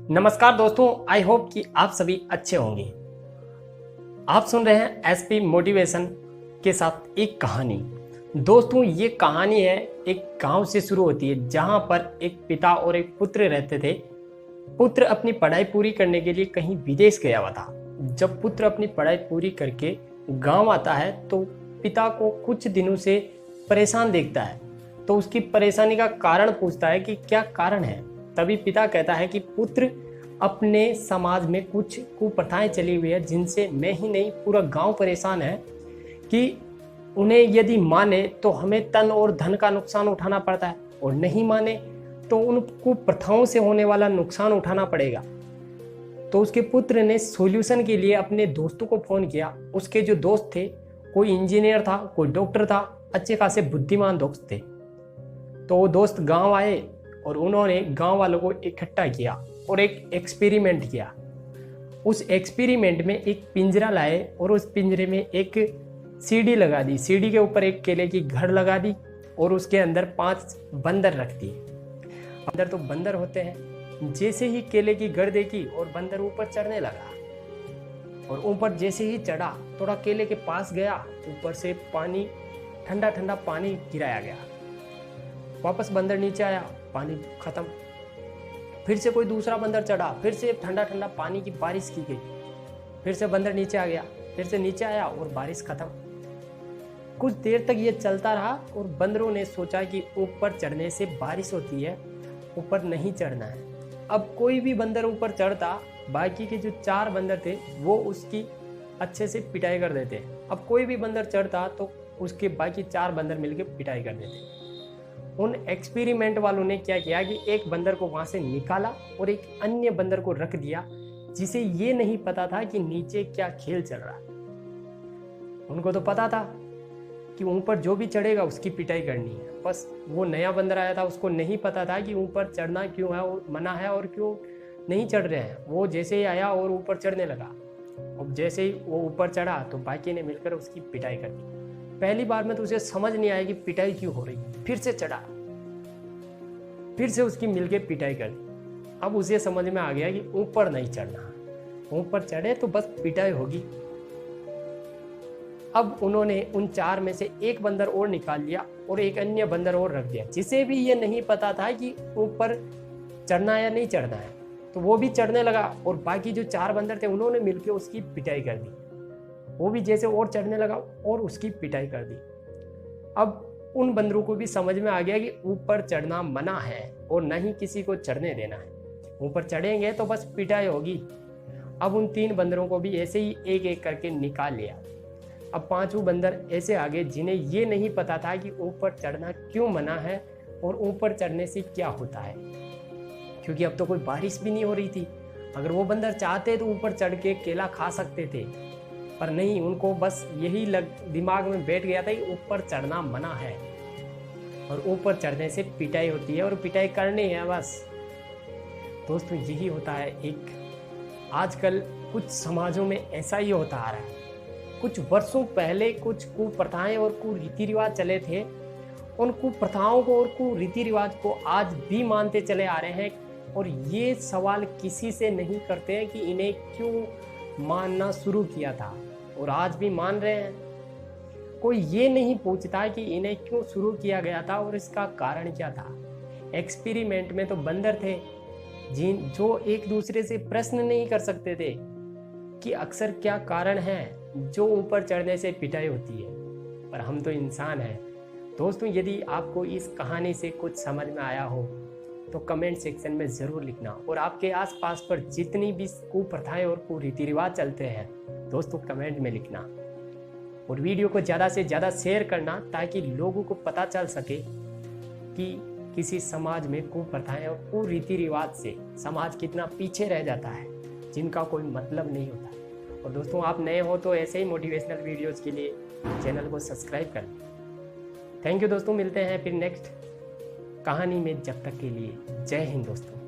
नमस्कार दोस्तों, I hope कि आप सभी अच्छे होंगे। आप सुन रहे हैं एसपी मोटिवेशन के साथ एक कहानी। दोस्तों, ये कहानी है एक गांव से शुरू होती है जहां पर एक पिता और एक पुत्र रहते थे। पुत्र अपनी पढ़ाई पूरी करने के लिए कहीं विदेश गया हुआ था। जब पुत्र अपनी पढ़ाई पूरी करके गांव आता है तो पिता को कुछ दिनों से परेशान देखता है, तो उसकी परेशानी का कारण पूछता है कि क्या कारण है। तभी पिता कहता है कि पुत्र, अपने समाज में कुछ कुप्रथाएं चली हुई है जिनसे मैं ही नहीं पूरा गांव परेशान है कि उन्हें यदि माने तो हमें तन और धन का नुकसान उठाना पड़ता है, और नहीं माने तो उन कुप्रथाओं से होने वाला नुकसान उठाना पड़ेगा। तो उसके पुत्र ने सॉल्यूशन के लिए अपने दोस्तों को फोन किया। उसके जो दोस्त थे, कोई इंजीनियर था, कोई डॉक्टर था, अच्छे खासे बुद्धिमान दोस्त थे। तो वो दोस्त गांव आए और उन्होंने गांव वालों को इकट्ठा किया और एक एक्सपेरिमेंट किया। उस एक्सपेरिमेंट में एक पिंजरा लाए और उस पिंजरे में एक सीढ़ी लगा दी। सीढ़ी के ऊपर एक केले की घड़ लगा दी और उसके अंदर 5 बंदर रख दिए। अंदर तो बंदर होते हैं। जैसे ही केले की घड़ देखी और बंदर ऊपर चढ़ने लगा, और ऊपर जैसे ही चढ़ा, थोड़ा केले के पास गया, ऊपर से पानी, ठंडा ठंडा पानी गिराया गया। वापस बंदर नीचे आया, पानी खत्म। फिर से कोई दूसरा बंदर चढ़ा, फिर से ठंडा ठंडा पानी की बारिश की गई। फिर से बंदर नीचे आ गया, फिर से नीचे आया और बारिश खत्म। कुछ देर तक ये चलता रहा और बंदरों ने सोचा कि ऊपर चढ़ने से बारिश होती है, ऊपर नहीं चढ़ना है। अब कोई भी बंदर ऊपर चढ़ता, बाकी के जो 4 बंदर थे वो उसकी अच्छे से पिटाई कर देते। अब कोई भी बंदर चढ़ता तो उसके बाकी 4 बंदर मिलकर पिटाई कर देते। उन एक्सपेरिमेंट वालों ने क्या किया कि एक बंदर को वहां से निकाला और एक अन्य बंदर को रख दिया, जिसे ये नहीं पता था कि नीचे क्या खेल चल रहा है। उनको तो पता था कि ऊपर जो भी चढ़ेगा उसकी पिटाई करनी है। बस वो नया बंदर आया था, उसको नहीं पता था कि ऊपर चढ़ना क्यों है और मना है और क्यों नहीं चढ़ रहे हैं। वो जैसे ही आया और ऊपर चढ़ने लगा, और जैसे ही वो ऊपर चढ़ा तो बाकी ने मिलकर उसकी पिटाई कर दी। पहली बार में तो उसे समझ नहीं आया कि पिटाई क्यों हो रही है। फिर से चढ़ा, फिर से उसकी मिलके पिटाई कर दी। अब उसे समझ में आ गया कि ऊपर नहीं चढ़ना, ऊपर चढ़े तो बस पिटाई होगी। अब उन्होंने उन 4 में से एक बंदर और निकाल लिया और एक अन्य बंदर और रख दिया, जिसे भी ये नहीं पता था कि ऊपर चढ़ना है या नहीं चढ़ना है। तो वो भी चढ़ने लगा और बाकी जो 4 बंदर थे उन्होंने मिलकर उसकी पिटाई कर दी। वो भी जैसे और चढ़ने लगा और उसकी पिटाई कर दी। अब उन बंदरों को भी समझ में आ गया कि ऊपर चढ़ना मना है और न ही किसी को चढ़ने देना है। ऊपर चढ़ेंगे तो बस पिटाई होगी। अब उन 3 बंदरों को भी ऐसे ही एक एक करके निकाल लिया। अब 5वें बंदर ऐसे आ गए जिन्हें ये नहीं पता था कि ऊपर चढ़ना क्यों मना है और ऊपर चढ़ने से क्या होता है, क्योंकि अब तो कोई बारिश भी नहीं हो रही थी। अगर वो बंदर चाहते तो ऊपर चढ़ के केला खा सकते थे, पर नहीं, उनको बस यही दिमाग में बैठ गया था कि ऊपर चढ़ना मना है और ऊपर चढ़ने से पिटाई होती है और पिटाई करनी है बस। दोस्तों, यही होता है। एक आजकल कुछ समाजों में ऐसा ही होता आ रहा है। कुछ वर्षों पहले कुछ कुप्रथाएं और कुरीति रिवाज चले थे। उन कुप्रथाओं को और कुरीति रिवाज को आज भी मानते चले आ रहे हैं, और ये सवाल किसी से नहीं करते हैं कि इन्हें क्यों मानना शुरू किया था और आज भी मान रहे हैं। कोई ये नहीं पूछता कि इन्हें क्यों शुरू किया गया था और इसका कारण क्या था। एक्सपेरिमेंट में तो बंदर थे जो एक दूसरे से प्रश्न नहीं कर सकते थे कि अक्सर क्या कारण है जो ऊपर चढ़ने से पिटाई होती है, पर हम तो इंसान हैं। दोस्तों, यदि आपको इस कहानी से कुछ समझ में आया हो तो कमेंट सेक्शन में ज़रूर लिखना, और आपके आसपास पर जितनी भी कुप्रथाएं और कुरीति रिवाज चलते हैं दोस्तों, कमेंट में लिखना, और वीडियो को ज़्यादा से ज़्यादा शेयर करना ताकि लोगों को पता चल सके कि किसी समाज में कुप्रथाएं और कुरीति रिवाज से समाज कितना पीछे रह जाता है, जिनका कोई मतलब नहीं होता। और दोस्तों, आप नए हो तो ऐसे ही मोटिवेशनल वीडियोज़ के लिए चैनल को सब्सक्राइब कर लें। थैंक यू दोस्तों, मिलते हैं फिर नेक्स्ट कहानी में। जब तक के लिए जय हिंद दोस्तों।